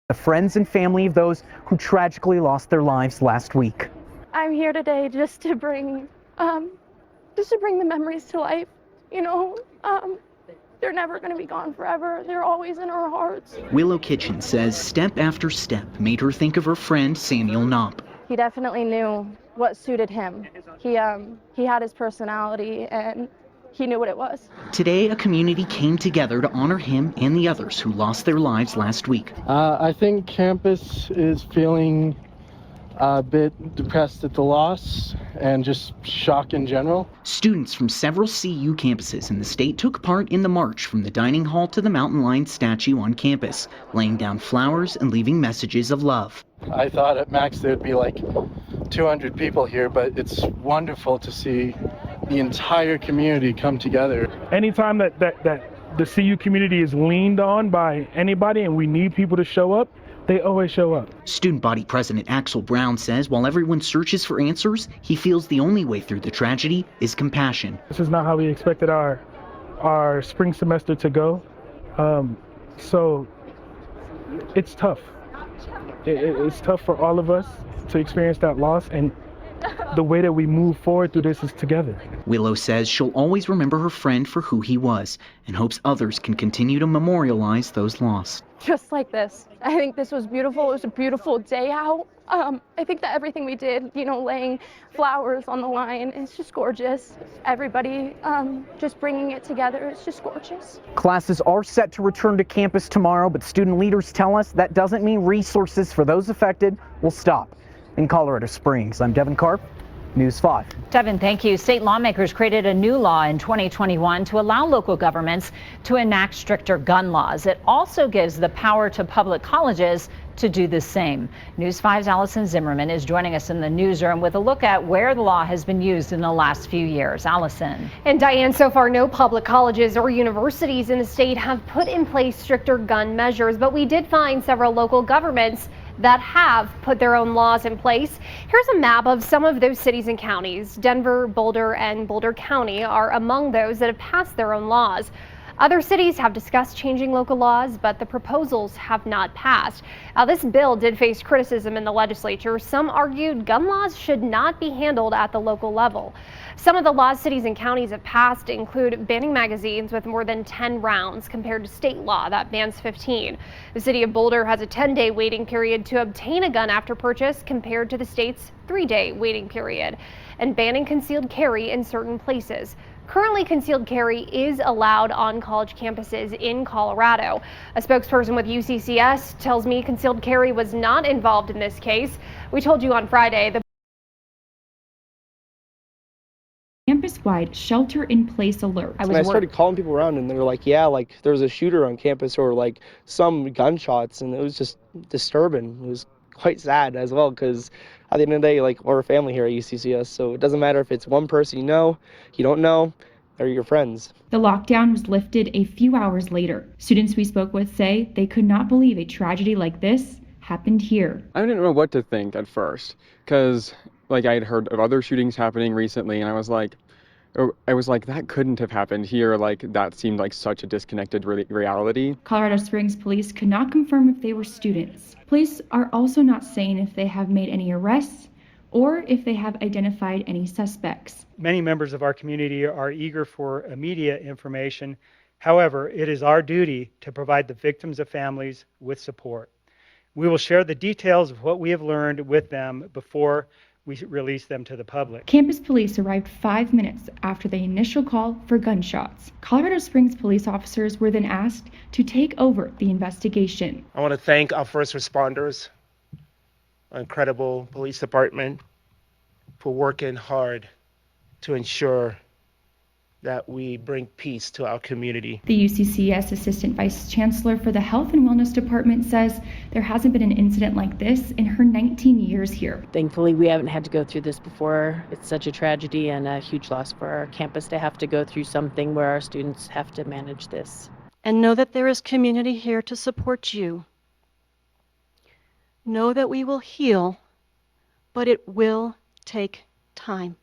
The friends and family of those who tragically lost their lives last week. I'm here today just to bring the memories to life. You know, they're never going to be gone forever. They're always in our hearts. Willow Kitchen says step after step made her think of her friend Samuel Knopp. He definitely knew what suited him. He had his personality and he knew what it was. Today, a community came together to honor him and the others who lost their lives last week. I think campus is feeling a bit depressed at the loss and just shock in general. Students from several CU campuses in the state took part in the march from the dining hall to the mountain lion statue on campus, laying down flowers and leaving messages of love. I thought at max there'd be like 200 people here, but it's wonderful to see the entire community come together. Anytime that the CU community is leaned on by anybody and we need people to show up, they always show up. Student body president Axel Brown says while everyone searches for answers, he feels the only way through the tragedy is compassion. This is not how we expected our spring semester to go. So it's tough. It's tough for all of us to experience that loss, and the way that we move forward through this is together. Willow says she'll always remember her friend for who he was and hopes others can continue to memorialize those lost. Just like this. I think this was beautiful. It was a beautiful day out. I think that everything we did, you know, laying flowers on the line, it's just gorgeous. Everybody just bringing it together, it's just gorgeous. Classes are set to return to campus tomorrow, but student leaders tell us that doesn't mean resources for those affected will stop. In Colorado Springs, I'm Devin Karp, News 5. Devin, thank you. State lawmakers created a new law in 2021 to allow local governments to enact stricter gun laws. It also gives the power to public colleges to do the same. News 5's Allison Zimmerman is joining us in the newsroom with a look at where the law has been used in the last few years. Allison. And Diane, so far no public colleges or universities in the state have put in place stricter gun measures, but we did find several local governments that have put their own laws in place. Here's a map of some of those cities and counties. Denver, Boulder, and Boulder County are among those that have passed their own laws. Other cities have discussed changing local laws, but the proposals have not passed. Now, this bill did face criticism in the legislature. Some argued gun laws should not be handled at the local level. Some of the laws cities and counties have passed include banning magazines with more than 10 rounds compared to state law that bans 15. The city of Boulder has a 10-day waiting period to obtain a gun after purchase compared to the state's 3-day waiting period, and banning concealed carry in certain places. Currently, concealed carry is allowed on college campuses in Colorado. A spokesperson with UCCS tells me concealed carry was not involved in this case. We told you on Friday the campus-wide shelter-in-place alert. I started calling people around and they were like, yeah, like there was a shooter on campus or like some gunshots, and it was just disturbing. It was quite sad as well because at the end of the day, like, we're a family here at UCCS, so it doesn't matter if it's one person you don't know, they're your friends. The lockdown was lifted a few hours later. Students we spoke with say they could not believe a tragedy like this happened here. I didn't know what to think at first because like I had heard of other shootings happening recently, and I was like, that couldn't have happened here. Like, that seemed like such a disconnected reality. Colorado Springs police could not confirm if they were students. Police are also not saying if they have made any arrests or if they have identified any suspects. Many members of our community are eager for immediate information. However, it is our duty to provide the victims and families with support. We will share the details of what we have learned with them before we release them to the public. Campus police arrived 5 minutes after the initial call for gunshots. Colorado Springs police officers were then asked to take over the investigation. I want to thank our first responders, our incredible police department, for working hard to ensure that we bring peace to our community. The UCCS Assistant Vice Chancellor for the Health and Wellness Department says there hasn't been an incident like this in her 19 years here. Thankfully, we haven't had to go through this before. It's such a tragedy and a huge loss for our campus to have to go through something where our students have to manage this. And know that there is community here to support you. Know that we will heal, but it will take time.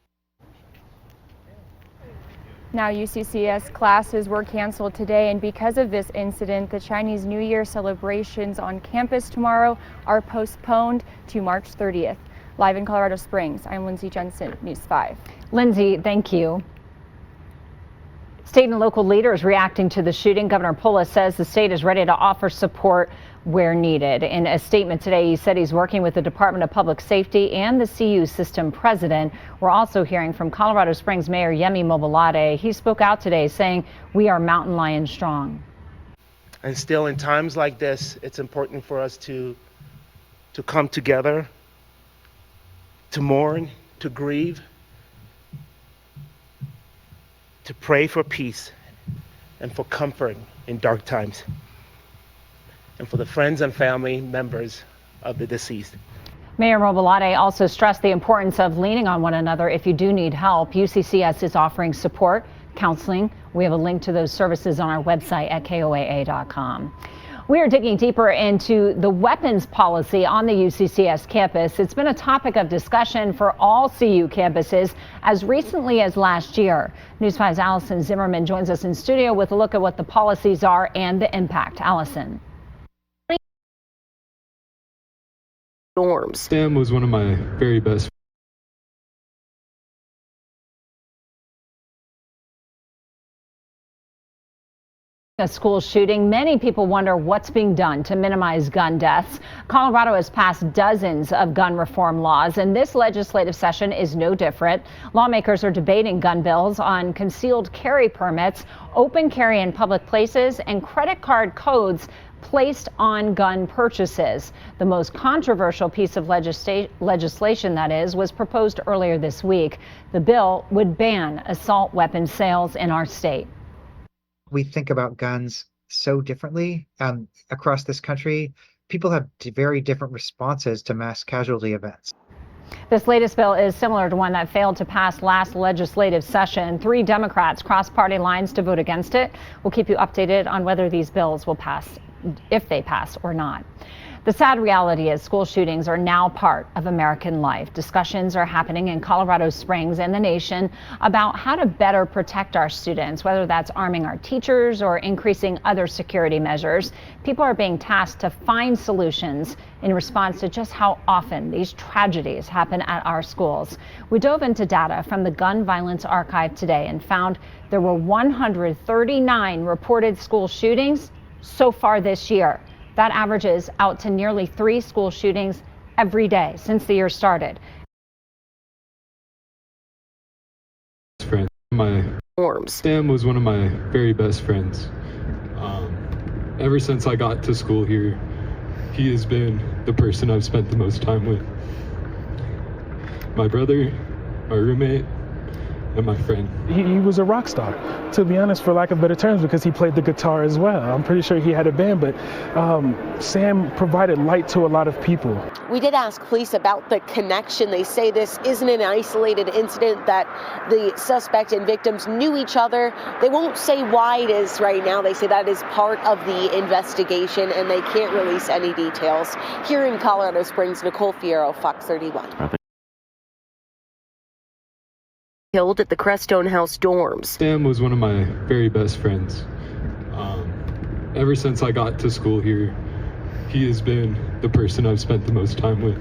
Now, UCCS classes were canceled today, and because of this incident, the Chinese New Year celebrations on campus tomorrow are postponed to March 30th. Live in Colorado Springs, I'm Lindsay Jensen, News 5. Lindsay, thank you. State and local leaders reacting to the shooting. Governor Polis says the state is ready to offer support where needed. In a statement today, he said he's working with the Department of Public Safety and the CU system president. We're also hearing from Colorado Springs Mayor Yemi Mobolade. He spoke out today saying, "We are mountain lion strong." And still in times like this, it's important for us to come together, to mourn, to grieve, to pray for peace and for comfort in dark times, and for the friends and family members of the deceased. Mayor Mobolade also stressed the importance of leaning on one another if you do need help. UCCS is offering support, counseling. We have a link to those services on our website at KOAA.com. We are digging deeper into the weapons policy on the UCCS campus. It's been a topic of discussion for all CU campuses as recently as last year. News 5's Allison Zimmerman joins us in studio with a look at what the policies are and the impact. Allison. Dorms. Sam was one of my very best. A school shooting. Many people wonder what's being done to minimize gun deaths. Colorado has passed dozens of gun reform laws, and this legislative session is no different. Lawmakers are debating gun bills on concealed carry permits, open carry in public places, and credit card codes placed on gun purchases. The most controversial piece of legislation, that is, was proposed earlier this week. The bill would ban assault weapon sales in our state. We think about guns so differently across this country. People have very different responses to mass casualty events. This latest bill is similar to one that failed to pass last legislative session. 3 Democrats crossed party lines to vote against it. We'll keep you updated on whether these bills will pass, if they pass or not. The sad reality is school shootings are now part of American life. Discussions are happening in Colorado Springs and the nation about how to better protect our students, whether that's arming our teachers or increasing other security measures. People are being tasked to find solutions in response to just how often these tragedies happen at our schools. We dove into data from the Gun Violence Archive today and found there were 139 reported school shootings so far this year. That averages out to nearly 3 school shootings every day since the year started. Sam was one of my very best friends. Ever since I got to school here, he has been the person I've spent the most time with. My brother, my roommate, and my friend. He was a rock star, to be honest, for lack of better terms, because he played the guitar as well. I'm pretty sure he had a band, but Sam provided light to a lot of people. We did ask police about the connection. They say this isn't an isolated incident, that the suspect and victims knew each other. They won't say why it is right now. They say that is part of the investigation, and they can't release any details. Here in Colorado Springs, Nicole Fierro, Fox 31. Killed at the Crestone House dorms. Sam was one of my very best friends. Ever since I got to school here, he has been the person I've spent the most time with.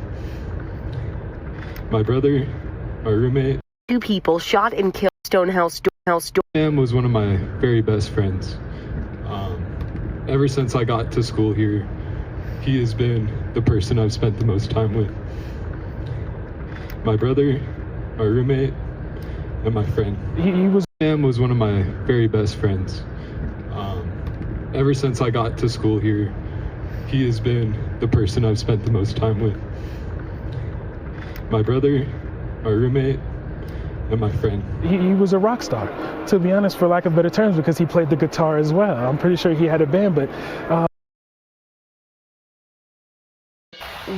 My brother, my roommate. 2 people shot and killed Stonehouse. Sam was one of my very best friends. Ever since I got to school here, he has been the person I've spent the most time with. My brother, my roommate, and my friend. Sam was one of my very best friends. Ever since I got to school here, he has been the person I've spent the most time with. My brother, my roommate, and my friend. He was a rock star, to be honest, for lack of better terms, because he played the guitar as well. I'm pretty sure he had a band, but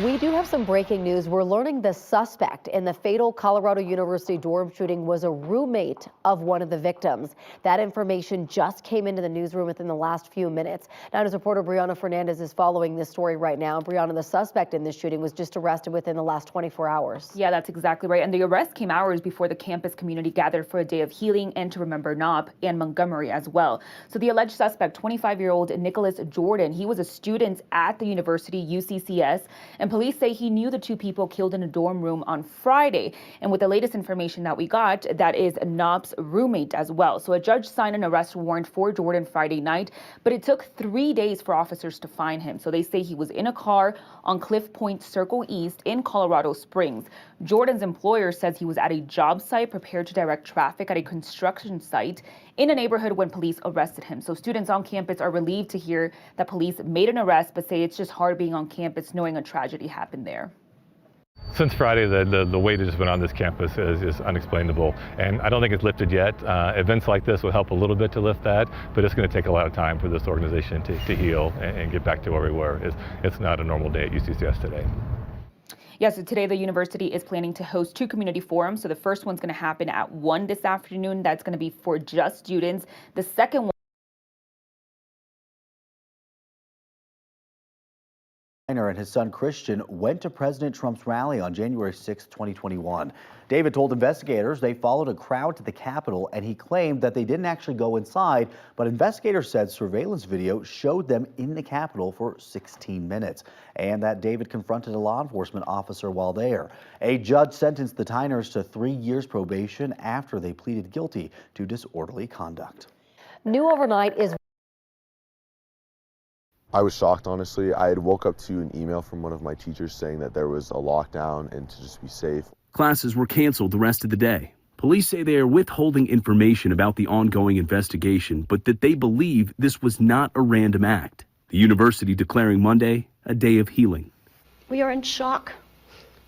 We We do have some breaking news. We're learning the suspect in the fatal Colorado University dorm shooting was a roommate of one of the victims. That information just came into the newsroom within the last few minutes. Now, as reporter Brianna Fernandez is following this story right now. Brianna, the suspect in this shooting was just arrested within the last 24 hours. Yeah, that's exactly right. And the arrest came hours before the campus community gathered for a day of healing and to remember Knopp and Montgomery as well. So the alleged suspect, 25-year-old Nicholas Jordan, he was a student at the university, UCCS, and police say he knew the two people killed in a dorm room on Friday. And with the latest information that we got, that is Knopp's roommate as well. So a judge signed an arrest warrant for Jordan Friday night, but it took 3 days for officers to find him. So they say he was in a car on Cliff Point Circle East in Colorado Springs. Jordan's employer says he was at a job site prepared to direct traffic at a construction site in a neighborhood when police arrested him. So students on campus are relieved to hear that police made an arrest, but say it's just hard being on campus knowing a tragedy happened there. Since Friday, the weight has been on this campus is unexplainable, and I don't think it's lifted yet. Events like this will help a little bit to lift that, but it's going to take a lot of time for this organization to heal and get back to where we were. It's not a normal day at UCCS today. Yeah, so today the university is planning to host 2 community forums. So the first one's going to happen at 1 this afternoon. That's going to be for just students. The second one and his son Christian went to President Trump's rally on January 6, 2021. David told investigators they followed a crowd to the Capitol, and he claimed that they didn't actually go inside, but investigators said surveillance video showed them in the Capitol for 16 minutes, and that David confronted a law enforcement officer while there. A judge sentenced the Tyners to 3 years probation after they pleaded guilty to disorderly conduct. New overnight is I was shocked, honestly. I had woke up to an email from one of my teachers saying that there was a lockdown and to just be safe. Classes were canceled the rest of the day. Police say they are withholding information about the ongoing investigation, but that they believe this was not a random act. The university declaring Monday a day of healing. We are in shock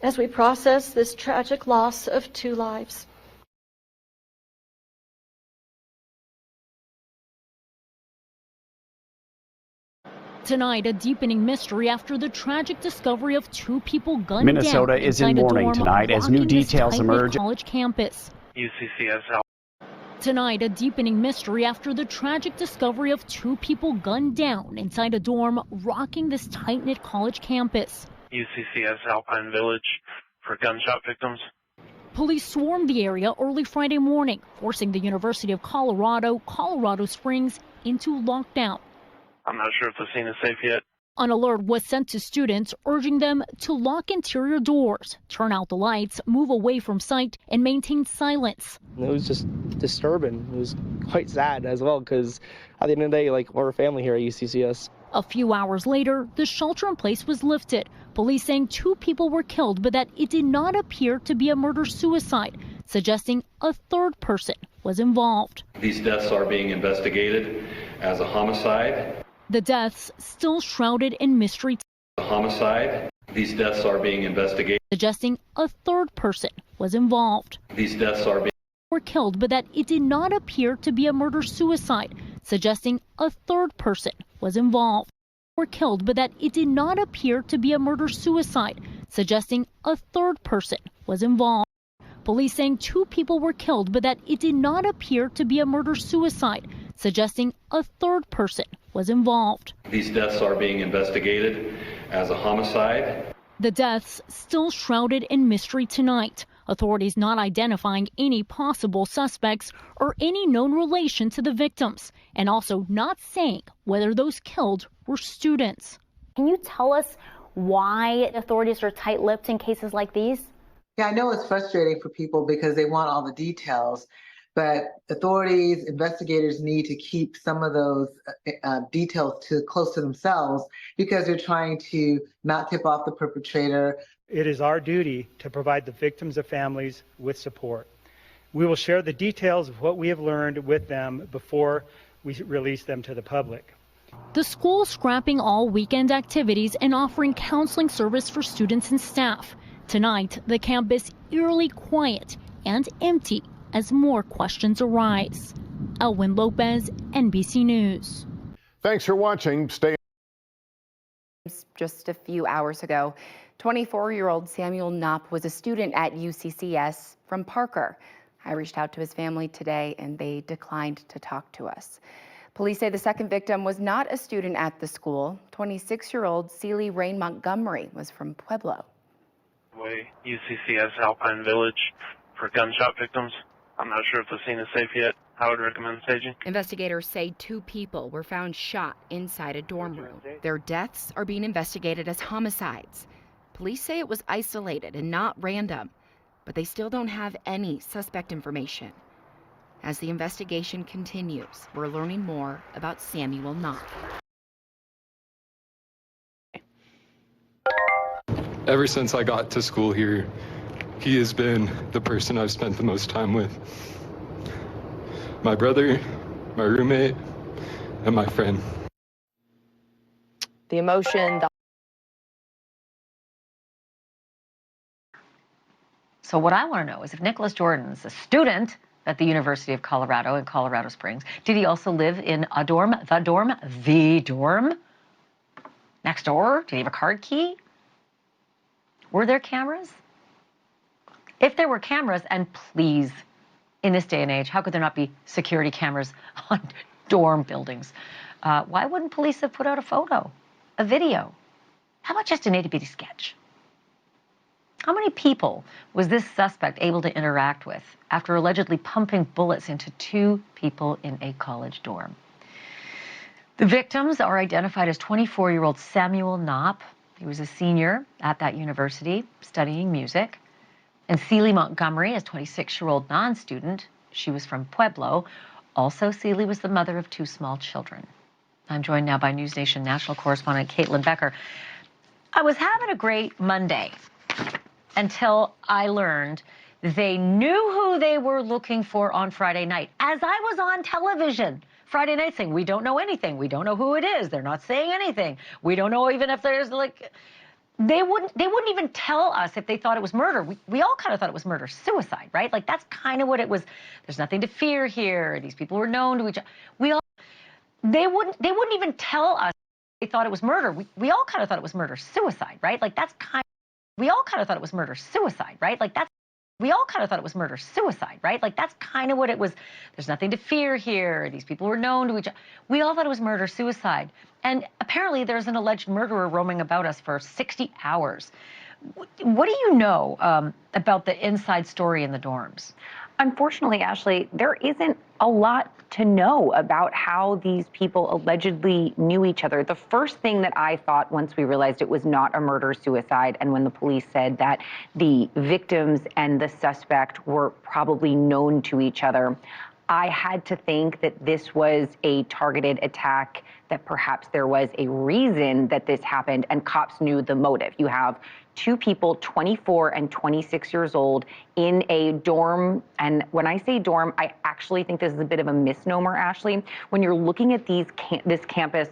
as we process this tragic loss of 2 lives. Tonight, a deepening mystery after the tragic discovery of 2 people gunned Minnesota down is in mourning tonight as new details emerge. College campus. UCCS. Tonight, a deepening mystery after the tragic discovery of 2 people gunned down inside a dorm rocking this tight-knit college campus. UCCS Alpine Village for gunshot victims. Police swarmed the area early Friday morning, forcing the University of Colorado, Colorado Springs into lockdown. I'm not sure if the scene is safe yet. An alert was sent to students, urging them to lock interior doors, turn out the lights, move away from sight, and maintain silence. It was just disturbing. It was quite sad as well, because at the end of the day, like, we're a family here at UCCS. A few hours later, the shelter-in-place was lifted. Police saying 2 people were killed, but that it did not appear to be a murder-suicide, suggesting a third person was involved. These deaths are being investigated as a homicide. The deaths still shrouded in mystery. A homicide. These deaths are being investigated. Suggesting a third person was involved. These deaths are being were killed, but that it did not appear to be a murder-suicide, suggesting a third person was involved. Were killed, but that it did not appear to be a murder-suicide, suggesting a third person was involved. Police saying 2 people were killed, but that it did not appear to be a murder-suicide, suggesting a third person was involved. These deaths are being investigated as a homicide. The deaths still shrouded in mystery tonight. Authorities not identifying any possible suspects or any known relation to the victims, and also not saying whether those killed were students. Can you tell us why authorities are tight-lipped in cases like these? Yeah, I know it's frustrating for people because they want all the details, but authorities, investigators need to keep some of those details close to themselves because they're trying to not tip off the perpetrator. It is our duty to provide the victims' families with support. We will share the details of what we have learned with them before we release them to the public. The school scrapping all weekend activities and offering counseling service for students and staff. Tonight, the campus eerily quiet and empty as more questions arise. Elwin Lopez, NBC News. Thanks for watching. Stay. Just a few hours ago, 24-year-old Samuel Knopp was a student at UCCS from Parker. I reached out to his family today and they declined to talk to us. Police say the second victim was not a student at the school. 26-year-old Celie Rain Montgomery was from Pueblo. UCCS Alpine Village for gunshot victims. I'm not sure if the scene is safe yet. I would recommend staging. Investigators say 2 people were found shot inside a dorm room. Their deaths are being investigated as homicides. Police say it was isolated and not random, but they still don't have any suspect information. As the investigation continues, we're learning more about Samuel Knopp. Ever since I got to school here, he has been the person I've spent the most time with. My brother, my roommate, and my friend. The emotion, So what I want to know is if Nicholas Jordan's a student at the University of Colorado in Colorado Springs, did he also live in a dorm, the dorm next door? Did he have a card key? Were there cameras? If there were cameras, and please, in this day and age, how could there not be security cameras on dorm buildings? Why wouldn't police have put out a photo, a video? How about just an itty-bitty sketch? How many people was this suspect able to interact with after allegedly pumping bullets into 2 people in a college dorm? The victims are identified as 24-year-old Samuel Knopp. He was a senior at that university studying music. And Celie Montgomery is 26-year-old non-student. She was from Pueblo. Also, Celie was the mother of 2 small children. I'm joined now by News Nation national correspondent Caitlin Becker. I was having a great Monday until I learned they knew who they were looking for on Friday night. As I was on television Friday night saying, we don't know anything. We don't know who it is. They're not saying anything. We don't know even if there's like... They wouldn't even tell us if they thought it was murder. We all kind of thought it was murder-suicide, right? Like, that's kind of what it was. There's nothing to fear here. These people were known to each other. They wouldn't even tell us if they thought it was murder. We all kind of thought it was murder-suicide, right? Like, that's kind of... We all kind of thought it was murder-suicide, right? Like, that's... We all kind of thought it was murder-suicide, right? Like, that's kind of what it was. There's nothing to fear here. These people were known to each other. We all thought it was murder-suicide. And apparently there's an alleged murderer roaming about us for 60 hours. What do you know about the inside story in the dorms? Unfortunately, Ashley, there isn't a lot to know about how these people allegedly knew each other. The first thing that I thought once we realized it was not a murder-suicide, and when the police said that the victims and the suspect were probably known to each other, I had to think that this was a targeted attack, that perhaps there was a reason that this happened, and cops knew the motive. You have 2 people, 24 and 26 years old, in a dorm. And when I say dorm, I actually think this is a bit of a misnomer, Ashley. When you're looking at this campus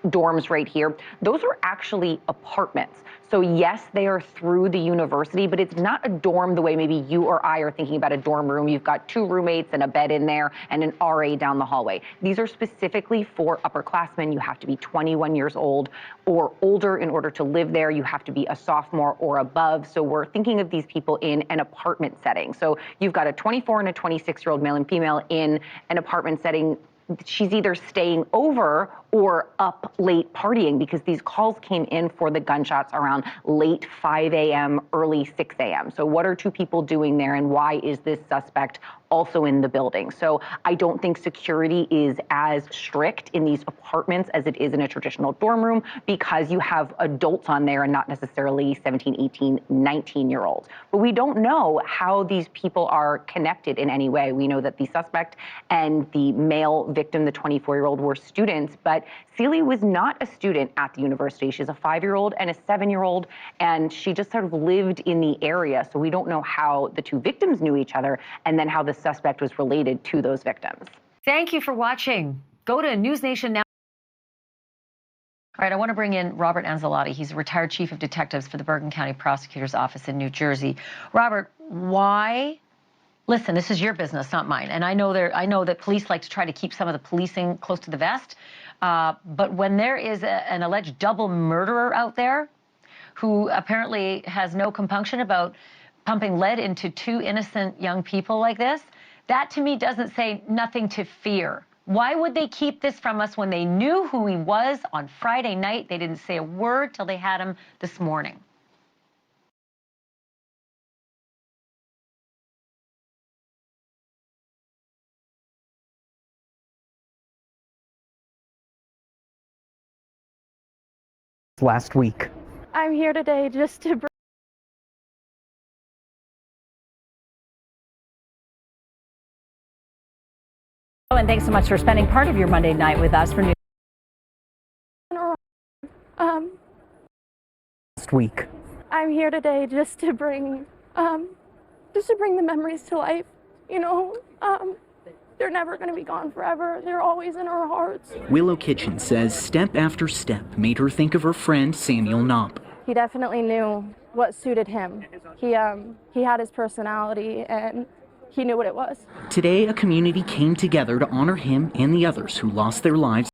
dorms right here, those are actually apartments. So yes, they are through the university, but it's not a dorm the way maybe you or I are thinking about a dorm room. You've got 2 roommates and a bed in there and an RA down the hallway. These are specifically for upperclassmen. You have to be 21 years old or older in order to live there. You have to be a sophomore or above. So we're thinking of these people in an apartment setting. So you've got a 24 and a 26-year-old male and female in an apartment setting. She's either staying over or up late partying, because these calls came in for the gunshots around late 5 a.m., early 6 a.m. So what are 2 people doing there, and why is this suspect also in the building? So I don't think security is as strict in these apartments as it is in a traditional dorm room, because you have adults on there and not necessarily 17, 18, 19-year-olds. But we don't know how these people are connected in any way. We know that the suspect and the male victim, the 24-year-old, were students, but Celie was not a student at the university. She's a 5-year-old and a 7-year-old, and she just sort of lived in the area. So we don't know how the 2 victims knew each other, and then how the suspect was related to those victims. Thank you for watching. Go to News Nation now. All right, I want to bring in Robert Anzalotti. He's a retired chief of detectives for the Bergen County Prosecutor's Office in New Jersey. Robert, why? Listen, this is your business, not mine. And I know that police like to try to keep some of the policing close to the vest. But when there is an alleged double murderer out there who apparently has no compunction about pumping lead into two innocent young people like this, that to me doesn't say nothing to fear. Why would they keep this from us when they knew who he was on Friday night? They didn't say a word till they had him this morning. Last week. I'm here today just to bring And thanks so much for spending part of your Monday night with us for news. Last week. I'm here today just to bring the memories to life. You know, they're never going to be gone forever. They're always in our hearts. Willow Kitchen says step after step made her think of her friend Samuel Knopp. He definitely knew what suited him. He had his personality and he knew what it was. Today, a community came together to honor him and the others who lost their lives